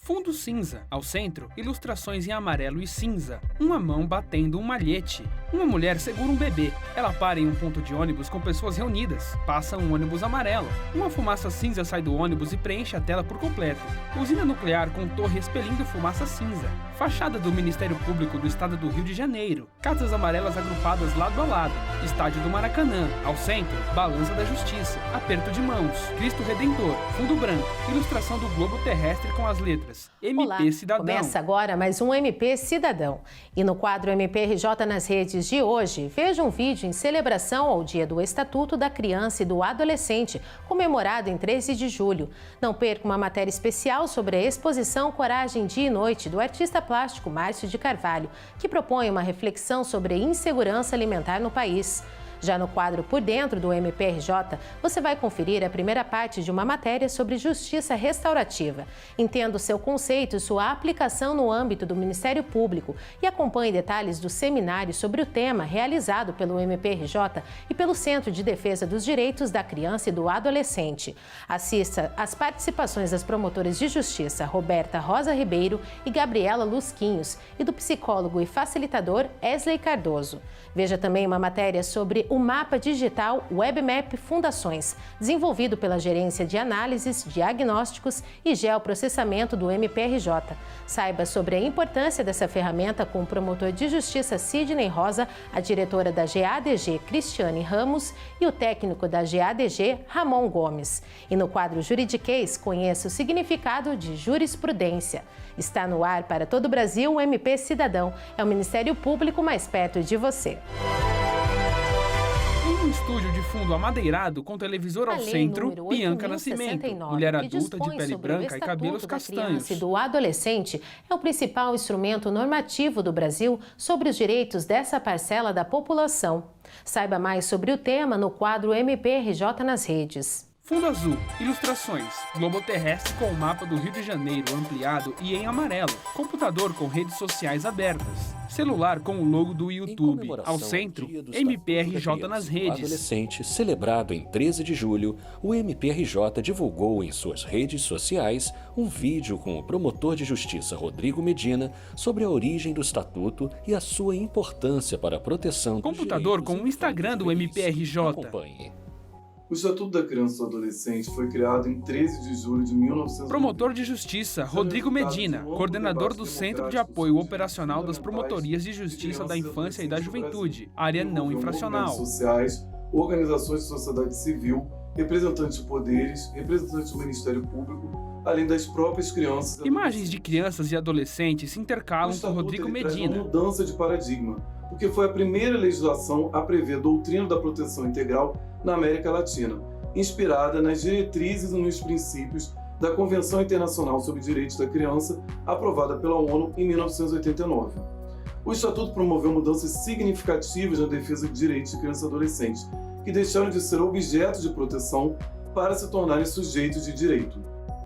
Fundo cinza. Ao centro, ilustrações em amarelo e cinza. Uma mão batendo um malhete. Uma mulher segura um bebê. Ela para em um ponto de ônibus com pessoas reunidas. Passa um ônibus amarelo. Uma fumaça cinza sai do ônibus e preenche a tela por completo. Usina nuclear com torre expelindo fumaça cinza. Fachada do Ministério Público do Estado do Rio de Janeiro. Casas amarelas agrupadas lado a lado. Estádio do Maracanã. Ao centro, balança da justiça. Aperto de mãos. Cristo Redentor. Fundo branco. Ilustração do globo terrestre com as letras MP Olá, Cidadão. Começa agora mais um MP Cidadão. E no quadro MPRJ nas redes de hoje, veja um vídeo em celebração ao Dia do Estatuto da Criança e do Adolescente, comemorado em 13 de julho. Não perca uma matéria especial sobre a exposição Coragem Dia e Noite, do artista plástico Márcio de Carvalho, que propõe uma reflexão sobre a insegurança alimentar no país. Já no quadro Por Dentro do MPRJ, você vai conferir a primeira parte de uma matéria sobre justiça restaurativa. Entenda o seu conceito e sua aplicação no âmbito do Ministério Público e acompanhe detalhes do seminário sobre o tema realizado pelo MPRJ e pelo Centro de Defesa dos Direitos da Criança e do Adolescente. Assista às participações das promotoras de justiça Roberta Rosa Ribeiro e Gabriela Lusquinhos e do psicólogo e facilitador Esley Cardoso. Veja também uma matéria sobre o mapa digital WebMap Fundações, desenvolvido pela Gerência de Análises, Diagnósticos e Geoprocessamento do MPRJ. Saiba sobre a importância dessa ferramenta com o promotor de justiça Sidney Rosa, a diretora da GADG Cristiane Ramos e o técnico da GADG Ramon Gomes. E no quadro Juridiquês, conheça o significado de jurisprudência. Está no ar para todo o Brasil o MP Cidadão. É o Ministério Público mais perto de você. Em um estúdio de fundo amadeirado com televisor ao centro, Bianca Nascimento, mulher adulta de pele branca e cabelos castanhos. E do adolescente é o principal instrumento normativo do Brasil sobre os direitos dessa parcela da população. Saiba mais sobre o tema no quadro MPRJ nas redes. Fundo azul, ilustrações, globo terrestre com o mapa do Rio de Janeiro ampliado e em amarelo, computador com redes sociais abertas, celular com o logo do YouTube, ao centro, MPRJ nas redes. Adolescente, celebrado em 13 de julho, o MPRJ divulgou em suas redes sociais um vídeo com o promotor de justiça Rodrigo Medina sobre a origem do Estatuto e a sua importância para a proteção dos computador com o Instagram do MPRJ. Acompanhe. O Estatuto da Criança e do Adolescente foi criado em 13 de julho de 1990. Promotor de Justiça Rodrigo Medina, coordenador do Centro de Apoio Operacional das Promotorias de Justiça da Infância e da Juventude, área não infracional. Sociais, organizações de sociedade civil, representantes de poderes, representantes do Ministério Público, além das próprias crianças. Imagens de crianças e adolescentes se intercalam com Rodrigo Medina. Uma mudança de paradigma, porque foi a primeira legislação a prever a doutrina da proteção integral na América Latina, inspirada nas diretrizes e nos princípios da Convenção Internacional sobre Direitos da Criança, aprovada pela ONU em 1989. O Estatuto promoveu mudanças significativas na defesa de direitos de crianças e adolescentes, que deixaram de ser objetos de proteção para se tornarem sujeitos de direito.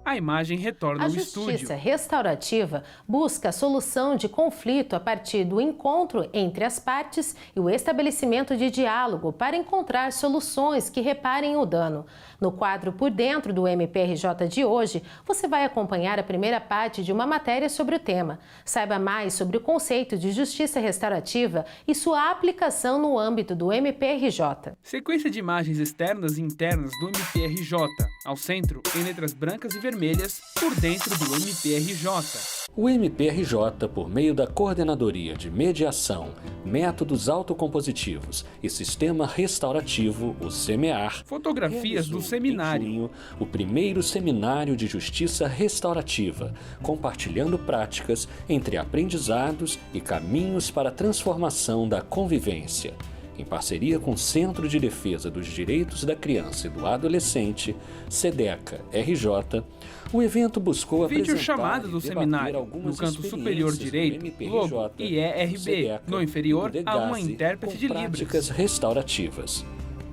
A imagem retorna ao estúdio. A justiça restaurativa busca a solução de conflito a partir do encontro entre as partes e o estabelecimento de diálogo para encontrar soluções que reparem o dano. No quadro Por Dentro do MPRJ de hoje, você vai acompanhar a primeira parte de uma matéria sobre o tema. Saiba mais sobre o conceito de justiça restaurativa e sua aplicação no âmbito do MPRJ. Sequência de imagens externas e internas do MPRJ. Ao centro, em letras brancas e vermelhas, por dentro do MPRJ. O MPRJ, por meio da Coordenadoria de Mediação, Métodos Autocompositivos e Sistema Restaurativo, o SEMEAR, fotografias do seminário. Em junho, o primeiro seminário de justiça restaurativa, compartilhando práticas entre aprendizados e caminhos para a transformação da convivência. Em parceria com o Centro de Defesa dos Direitos da Criança e do Adolescente, SEDECA-RJ, o evento buscou vídeo apresentar chamado do seminário, no canto superior direito, logo IERB, no inferior há uma intérprete de Libras. Práticas restaurativas.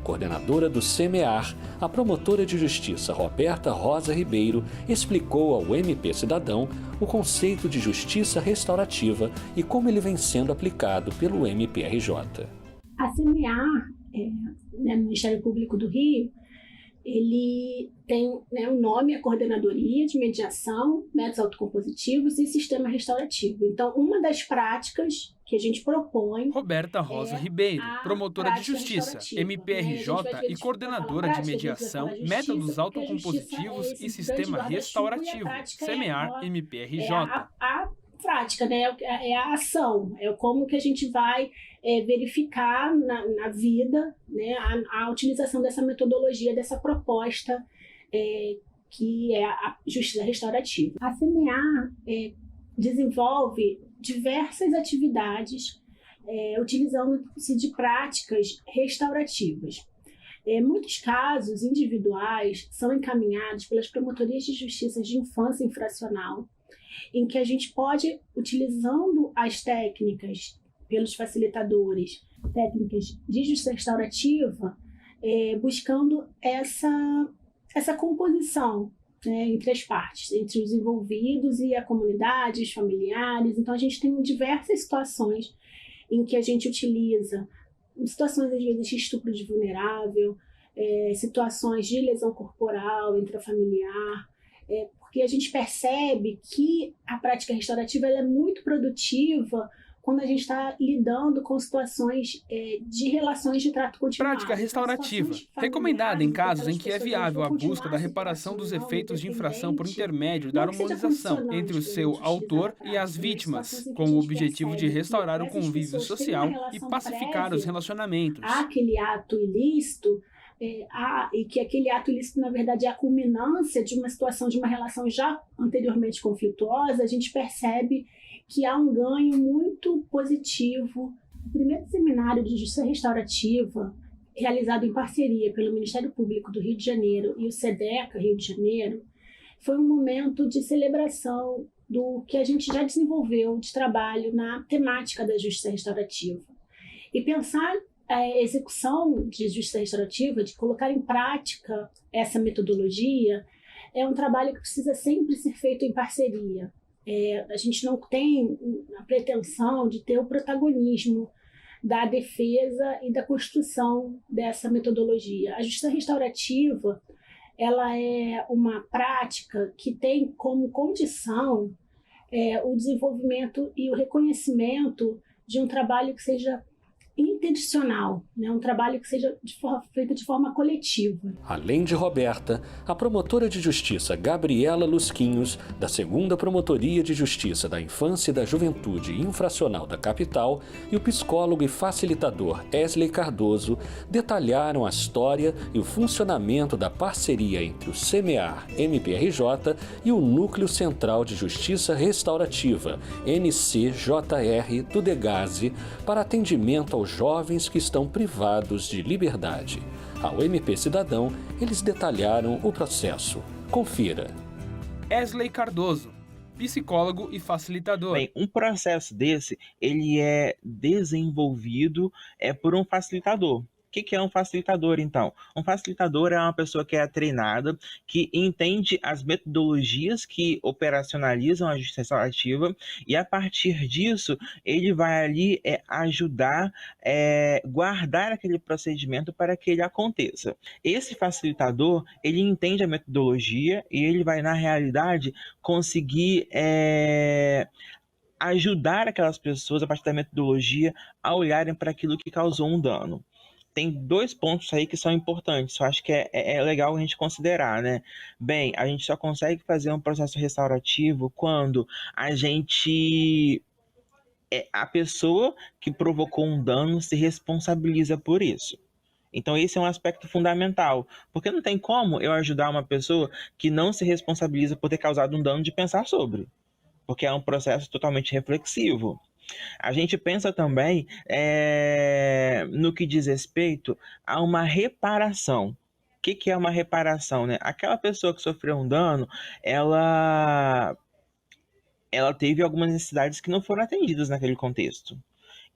Coordenadora do SEMEAR, a promotora de justiça Roberta Rosa Ribeiro explicou ao MP Cidadão o conceito de justiça restaurativa e como ele vem sendo aplicado pelo MPRJ. A SEMEAR, no Ministério Público do Rio, ele tem, né, o nome, a Coordenadoria de Mediação, Métodos Autocompositivos e Sistema Restaurativo. Então, uma das práticas que a gente propõe... Roberta Rosa Ribeiro, promotora de Justiça, MPRJ e coordenadora de Mediação, Métodos Autocompositivos e Sistema Restaurativo, SEMEAR MPRJ. A prática, né? É a ação, é como que a gente vai verificar na vida, né, a utilização dessa metodologia, dessa proposta que é a justiça restaurativa. A SEMEAR desenvolve diversas atividades utilizando-se de práticas restaurativas. Muitos casos individuais são encaminhados pelas promotorias de justiça de infância infracional, em que a gente pode, utilizando as técnicas pelos facilitadores, técnicas de justiça restaurativa, buscando essa composição, né, entre as partes, entre os envolvidos e a comunidade, os familiares. Então, a gente tem diversas situações em que a gente utiliza situações, às vezes, de estupro de vulnerável, situações de lesão corporal intrafamiliar, porque a gente percebe que a prática restaurativa ela é muito produtiva quando a gente está lidando com situações de relações de trato continuado. Prática restaurativa, recomendada em casos em que é viável a busca da reparação dos efeitos de infração por intermédio da harmonização entre o seu autor e as vítimas, com o objetivo de restaurar o convívio social e pacificar os relacionamentos. Há aquele ato ilícito, e que aquele ato ilícito, na verdade, é a culminância de uma situação, de uma relação já anteriormente conflituosa, a gente percebe que há um ganho muito positivo. O primeiro seminário de justiça restaurativa, realizado em parceria pelo Ministério Público do Rio de Janeiro e o SEDECA Rio de Janeiro, foi um momento de celebração do que a gente já desenvolveu de trabalho na temática da justiça restaurativa. E pensar a execução de justiça restaurativa, de colocar em prática essa metodologia, é um trabalho que precisa sempre ser feito em parceria. A gente não tem a pretensão de ter o protagonismo da defesa e da construção dessa metodologia. A justiça restaurativa ela é uma prática que tem como condição o desenvolvimento e o reconhecimento de um trabalho que seja interdisciplinar, né? Um trabalho que seja feito de forma coletiva. Além de Roberta, a promotora de justiça Gabriela Lusquinhos, da 2ª Promotoria de Justiça da Infância e da Juventude Infracional da Capital, e o psicólogo e facilitador Esley Cardoso detalharam a história e o funcionamento da parceria entre o SEMEAR MPRJ e o Núcleo Central de Justiça Restaurativa, NCJR, do Degase, para atendimento aos jovens que estão privados de liberdade. Ao MP Cidadão, eles detalharam o processo. Confira. Esley Cardoso, psicólogo e facilitador. Bem, um processo desse, ele é desenvolvido por um facilitador. O que é um facilitador, então? Um facilitador é uma pessoa que é treinada, que entende as metodologias que operacionalizam a justiça restaurativa e, a partir disso, ele vai ali ajudar, guardar aquele procedimento para que ele aconteça. Esse facilitador, ele entende a metodologia e ele vai, na realidade, conseguir ajudar aquelas pessoas, a partir da metodologia, a olharem para aquilo que causou um dano. Tem 2 pontos aí que são importantes, eu acho que é legal a gente considerar, né? Bem, a gente só consegue fazer um processo restaurativo quando a pessoa que provocou um dano se responsabiliza por isso. Então esse é um aspecto fundamental, porque não tem como eu ajudar uma pessoa que não se responsabiliza por ter causado um dano de pensar sobre, porque é um processo totalmente reflexivo. A gente pensa também no que diz respeito a uma reparação. O que é uma reparação, né? Aquela pessoa que sofreu um dano, ela teve algumas necessidades que não foram atendidas naquele contexto.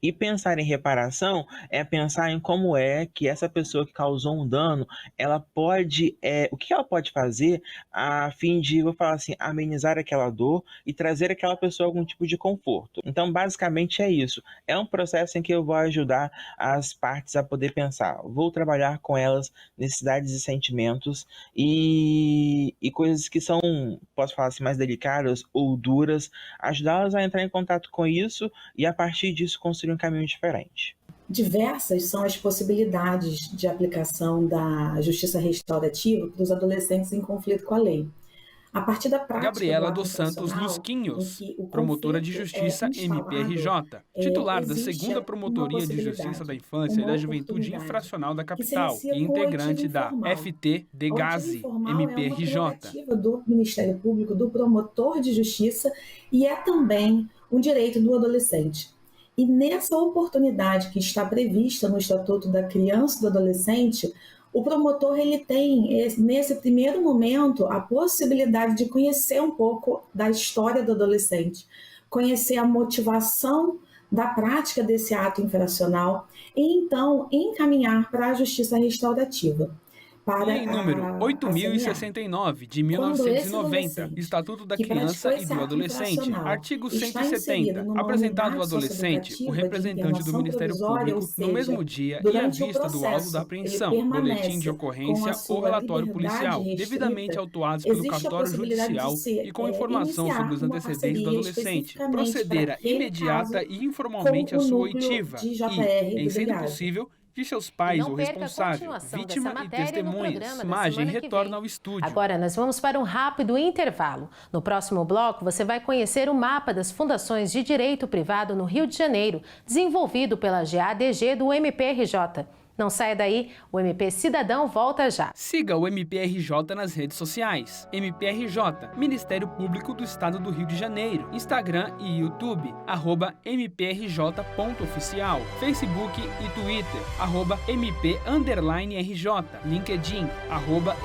E pensar em reparação é pensar em como é que essa pessoa que causou um dano, ela pode, o que ela pode fazer a fim de, vou falar assim, amenizar aquela dor e trazer àquela pessoa algum tipo de conforto. Então, basicamente é isso. É um processo em que eu vou ajudar as partes a poder pensar. Vou trabalhar com elas necessidades e sentimentos e coisas que são, posso falar assim, mais delicadas ou duras, ajudá-las a entrar em contato com isso e a partir disso construir um caminho diferente. Diversas são as possibilidades de aplicação da justiça restaurativa para os adolescentes em conflito com a lei. A partir da prática Gabriela do dos Santos profissional, Lusquinhos, em que o promotora de conflito Justiça MPRJ, titular da existe 2ª uma Promotoria de Justiça possibilidade, da Infância e uma da Juventude oportunidade, Infracional da que se Capital inicia e com o integrante oitivo da informal. FT A oitiva Degase informal é uma MPRJ. prerrogativa do Ministério Público, do promotor de justiça, e é também um direito do adolescente. E nessa oportunidade que está prevista no Estatuto da Criança e do Adolescente, o promotor ele tem, nesse primeiro momento, a possibilidade de conhecer um pouco da história do adolescente, conhecer a motivação da prática desse ato infracional e, então, encaminhar para a justiça restaurativa. Lei número 8069, de 1990, Estatuto da Criança e do Adolescente, artigo 170, apresentado ao adolescente, o representante do Ministério Público, no mesmo dia e à vista do auto da apreensão, boletim de ocorrência ou relatório policial, devidamente autuados pelo cartório judicial e com informação sobre os antecedentes do adolescente, proceder a imediata e informalmente a sua oitiva e, em sendo possível, de seus pais ou responsável, vítima e testemunhas. Imagem retorna ao estúdio. Agora nós vamos para um rápido intervalo. No próximo bloco, você vai conhecer o mapa das fundações de direito privado no Rio de Janeiro, desenvolvido pela GADG do MPRJ. Não saia daí, o MP Cidadão volta já. Siga o MPRJ nas redes sociais. MPRJ, Ministério Público do Estado do Rio de Janeiro. Instagram e YouTube, @mprj.oficial. Facebook e Twitter, @MP_RJ. LinkedIn,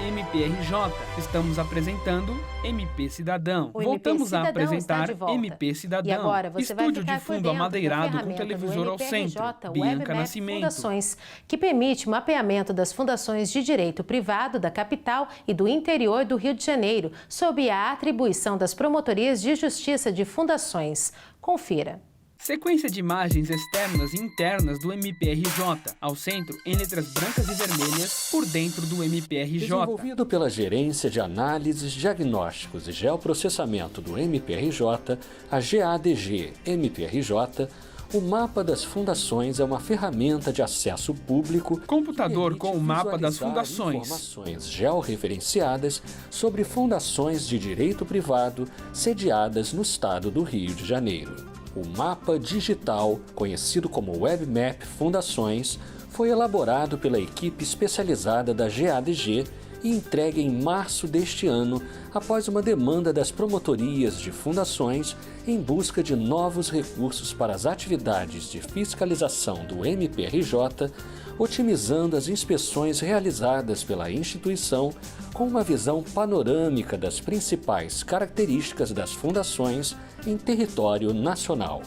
@MPRJ. Estamos apresentando MP Cidadão. Voltamos a apresentar MP Cidadão. E agora você Estúdio vai de ficar fundo por dentro amadeirado da com televisor ao ferramenta do centro. MPRJ, Bianca WebMap Nascimento. Fundações, que permite o mapeamento das fundações de direito privado da capital e do interior do Rio de Janeiro, sob a atribuição das promotorias de justiça de fundações. Confira. Sequência de imagens externas e internas do MPRJ, ao centro em letras brancas e vermelhas, por dentro do MPRJ. Desenvolvido pela Gerência de Análises, Diagnósticos e Geoprocessamento do MPRJ, a GADG MPRJ, o mapa das fundações é uma ferramenta de acesso público. Computador com o mapa das fundações. Informações georreferenciadas sobre fundações de direito privado sediadas no estado do Rio de Janeiro. O mapa digital, conhecido como WebMap Fundações, foi elaborado pela equipe especializada da GADG e entregue em março deste ano, após uma demanda das promotorias de fundações em busca de novos recursos para as atividades de fiscalização do MPRJ, otimizando as inspeções realizadas pela instituição com uma visão panorâmica das principais características das fundações em território nacional.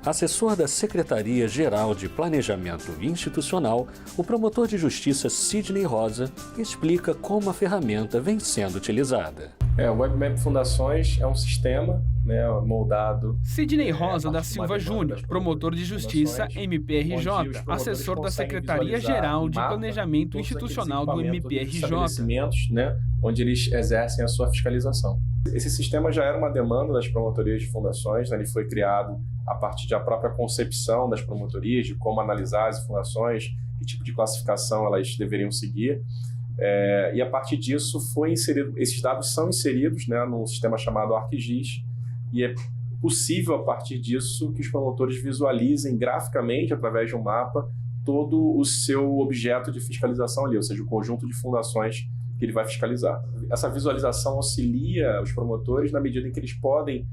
Assessor da Secretaria-Geral de Planejamento Institucional, o promotor de justiça Sidney Rosa explica como a ferramenta vem sendo utilizada. O WebMap Fundações é um sistema moldado... Sidney Rosa da Silva Júnior, promotor de justiça MPRJ, assessor da Secretaria-Geral de Planejamento Institucional do MPRJ. Onde eles exercem a sua fiscalização. Esse sistema já era uma demanda das promotorias de fundações, ele foi criado a partir da própria concepção das promotorias, de como analisar as fundações, que tipo de classificação elas deveriam seguir. E a partir disso foi inserido, esses dados são inseridos num sistema chamado ArcGIS, e é possível a partir disso que os promotores visualizem graficamente, através de um mapa, todo o seu objeto de fiscalização ali, ou seja, o conjunto de fundações que ele vai fiscalizar. Essa visualização auxilia os promotores na medida em que eles podem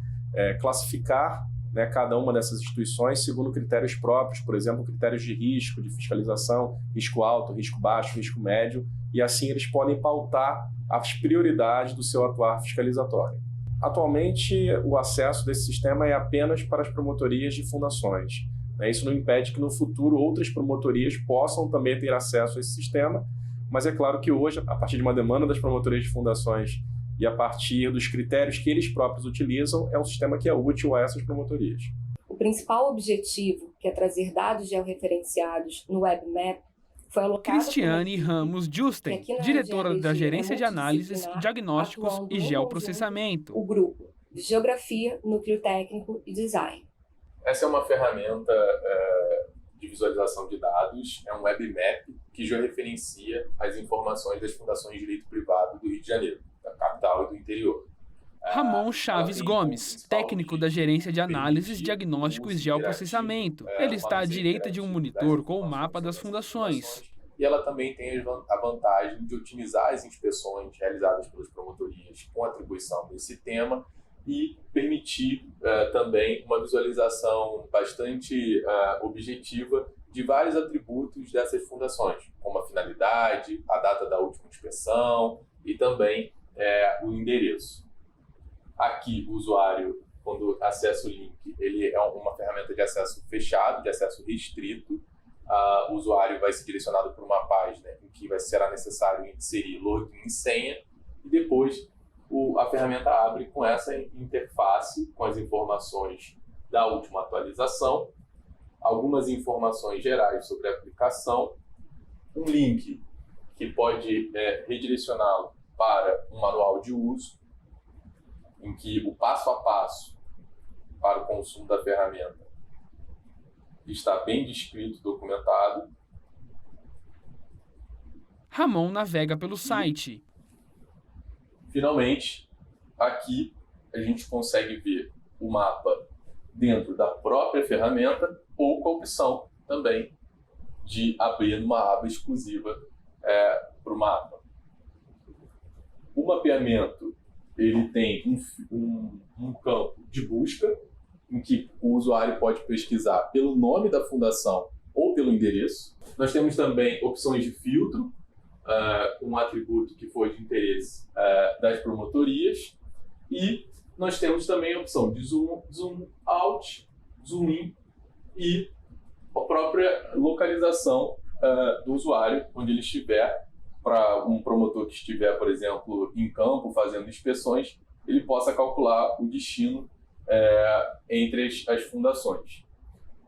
classificar cada uma dessas instituições segundo critérios próprios, por exemplo, critérios de risco, de fiscalização, risco alto, risco baixo, risco médio, e assim eles podem pautar as prioridades do seu atuar fiscalizatório. Atualmente, o acesso desse sistema é apenas para as promotorias de fundações. Isso não impede que no futuro outras promotorias possam também ter acesso a esse sistema, mas é claro que hoje, a partir de uma demanda das promotorias de fundações e a partir dos critérios que eles próprios utilizam, é um sistema que é útil a essas promotorias. O principal objetivo, que é trazer dados georreferenciados no WebMap, foi alocado... Cristiane Ramos Justen, diretora da Gerência de Análises, Diagnósticos e Geoprocessamento. O grupo de Geografia, Núcleo Técnico e Design. Essa é uma ferramenta de visualização de dados, é um WebMap que georreferencia as informações das fundações de direito privado do Rio de Janeiro, da capital e do interior. Ramon Chaves Gomes, técnico da Gerência de Análises, Diagnóstico e Geoprocessamento. Ele está à direita de um monitor com o mapa das fundações. E ela também tem a vantagem de otimizar as inspeções realizadas pelas promotorias com atribuição desse tema e permitir também uma visualização bastante objetiva de vários atributos dessas fundações, como a finalidade, a data da última inspeção e também o endereço. Aqui, o usuário, quando acessa o link, ele é uma ferramenta de acesso fechado, de acesso restrito. O usuário vai ser direcionado para uma página em que será necessário inserir login e senha, e depois a ferramenta abre com essa interface, com as informações da última atualização, algumas informações gerais sobre a aplicação, um link que pode redirecioná-lo para um manual de uso, em que o passo a passo para o consumo da ferramenta está bem descrito, documentado. Ramon navega pelo site. Finalmente, aqui a gente consegue ver o mapa dentro da própria ferramenta ou com a opção também de abrir uma aba exclusiva para o mapa. O mapeamento ele tem um campo de busca em que o usuário pode pesquisar pelo nome da fundação ou pelo endereço. Nós temos também opções de filtro, um atributo que foi de interesse das promotorias, e nós temos também a opção de zoom out, zoom in e a própria localização do usuário, onde ele estiver. Para um promotor que estiver, por exemplo, em campo fazendo inspeções, ele possa calcular o destino entre as fundações.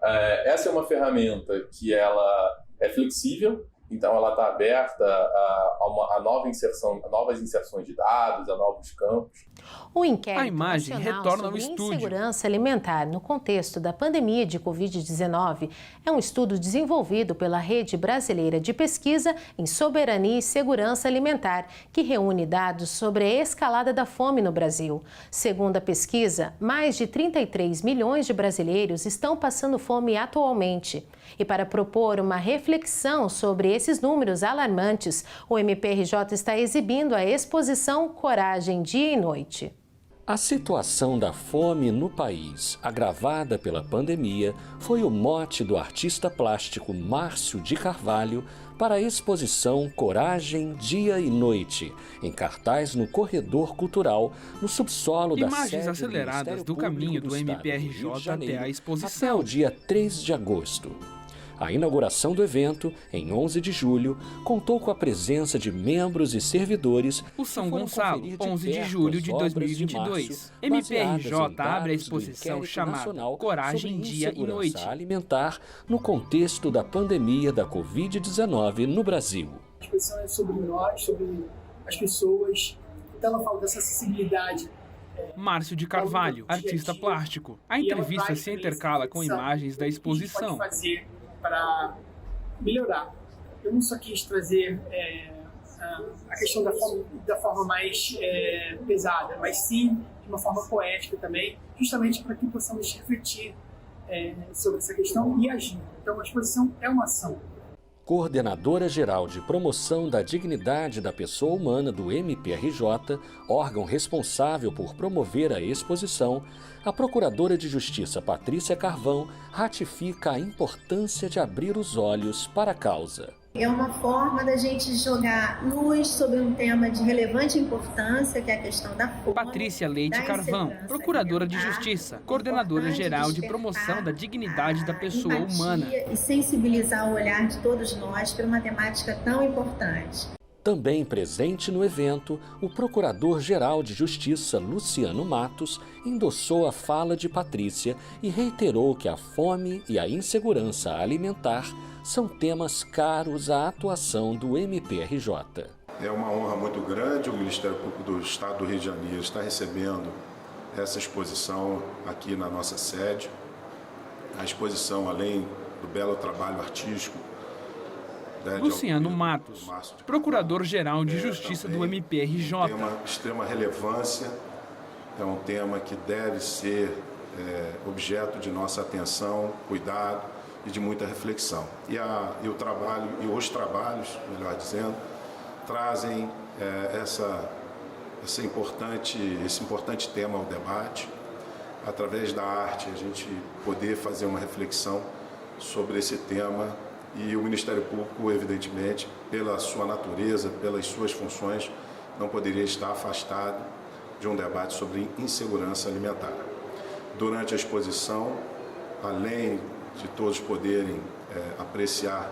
Essa é uma ferramenta que ela é flexível, então ela está aberta a novas inserções de dados, a novos campos. O inquérito a imagem retorna ao sobre estúdio. Insegurança alimentar no contexto da pandemia de Covid-19 é um estudo desenvolvido pela Rede Brasileira de Pesquisa em Soberania e Segurança Alimentar, que reúne dados sobre a escalada da fome no Brasil. Segundo a pesquisa, mais de 33 milhões de brasileiros estão passando fome atualmente. E para propor uma reflexão sobre esses números alarmantes, o MPRJ está exibindo a exposição Coragem Dia e Noite. A situação da fome no país, agravada pela pandemia, foi o mote do artista plástico Márcio de Carvalho para a exposição Coragem Dia e Noite, em cartaz no Corredor Cultural, no subsolo da sede Imagens aceleradas do caminho do MPRJ até a exposição. Até o dia 3 de agosto. A inauguração do evento, em 11 de julho, contou com a presença de membros e servidores. O São Gonçalo, 11 de julho de 2022. MPRJ abre a exposição chamada Coragem Dia e Noite. Alimentar no contexto da pandemia da Covid-19 no Brasil. A exposição é sobre nós, sobre as pessoas. Então ela fala dessa acessibilidade. Márcio de Carvalho, artista plástico. A entrevista se intercala com imagens da exposição. Para melhorar. Eu não só quis trazer a questão da forma mais pesada, mas sim de uma forma poética também, justamente para que possamos refletir sobre essa questão e agir. Então a exposição é uma ação. Coordenadora-Geral de Promoção da Dignidade da Pessoa Humana do MPRJ, órgão responsável por promover a exposição, a Procuradora de Justiça Patrícia Carvão ratifica a importância de abrir os olhos para a causa. É uma forma da gente jogar luz sobre um tema de relevante importância, que é a questão da fome. Patrícia Leite Carvão, procuradora de Justiça, coordenadora geral de promoção da dignidade da pessoa humana. E sensibilizar o olhar de todos nós para uma temática tão importante. Também presente no evento, o Procurador-Geral de Justiça, Luciano Matos, endossou a fala de Patrícia e reiterou que a fome e a insegurança alimentar são temas caros à atuação do MPRJ. É uma honra muito grande o Ministério Público do Estado do Rio de Janeiro estar recebendo essa exposição aqui na nossa sede. A exposição, além do belo trabalho artístico, Luciano Matos, Procurador-Geral de Justiça do MPRJ. Tem uma extrema relevância, é um tema que deve ser objeto de nossa atenção, cuidado e de muita reflexão. E os trabalhos, melhor dizendo, trazem esse importante tema ao debate. Através da arte, a gente poder fazer uma reflexão sobre esse tema. E o Ministério Público, evidentemente, pela sua natureza, pelas suas funções, não poderia estar afastado de um debate sobre insegurança alimentar. Durante a exposição, além de todos poderem apreciar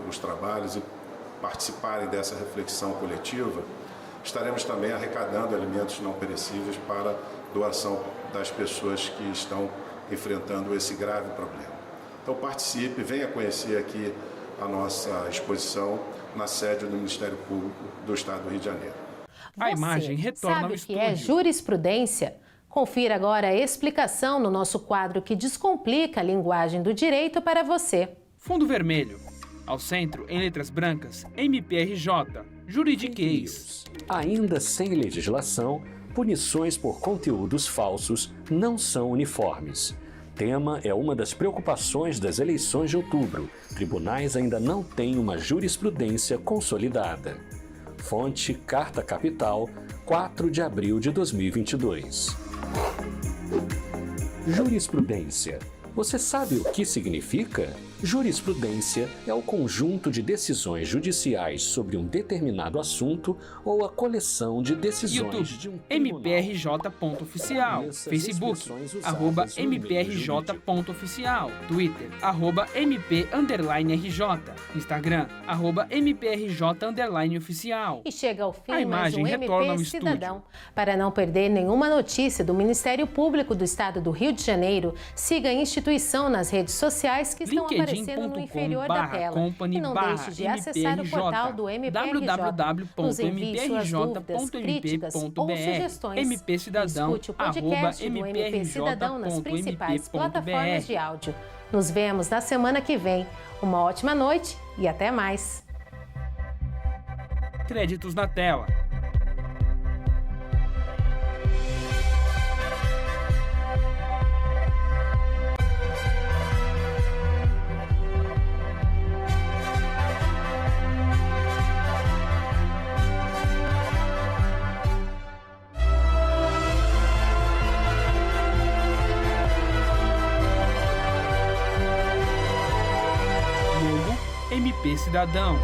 os trabalhos e participarem dessa reflexão coletiva, estaremos também arrecadando alimentos não perecíveis para doação das pessoas que estão enfrentando esse grave problema. Então participe, venha conhecer aqui a nossa exposição na sede do Ministério Público do Estado do Rio de Janeiro. A imagem retorna ao estúdio. Sabe o que é jurisprudência? Confira agora a explicação no nosso quadro que descomplica a linguagem do direito para você. Fundo vermelho. Ao centro, em letras brancas, MPRJ, juridiquês. Ainda sem legislação, punições por conteúdos falsos não são uniformes. Tema é uma das preocupações das eleições de outubro. Tribunais ainda não têm uma jurisprudência consolidada. Fonte Carta Capital, 4 de abril de 2022. Jurisprudência. Você sabe o que significa? Jurisprudência é o conjunto de decisões judiciais sobre um determinado assunto ou a coleção de decisões YouTube, de um mprj.oficial, Facebook, @mprj.oficial, Twitter, @mp_RJ, Instagram, @mprj_oficial. E chega ao fim a imagem mais um retorna ao MP estúdio. Cidadão. Para não perder nenhuma notícia do Ministério Público do Estado do Rio de Janeiro, siga a instituição nas redes sociais que estão aparecendo no inferior da tela. E não deixe de acessar o portal do MPRJ. Nos envie suas dúvidas, críticas ou sugestões. MP Cidadão, Escute o podcast do MP Cidadão nas principais plataformas de áudio. Nos vemos na semana que vem. Uma ótima noite e até mais. Créditos na tela. MP Cidadão.